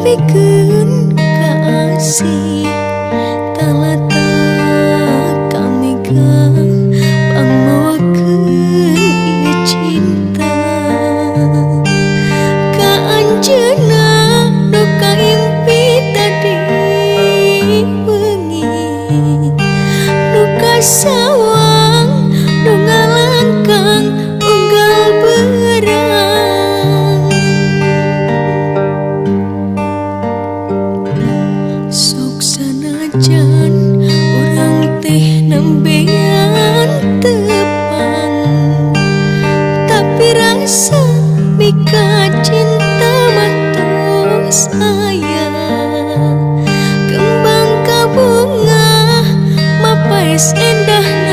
pikeun kasih talata kami pangmawakeun ieu cinta ka anjeunna nu kaimpi tadi wengi nu kasawang nu ngalangkang unggal berang sok sanajan urang teh nembean tepang tapi rasa mika cinta matos aya kembang kabunga mapais endah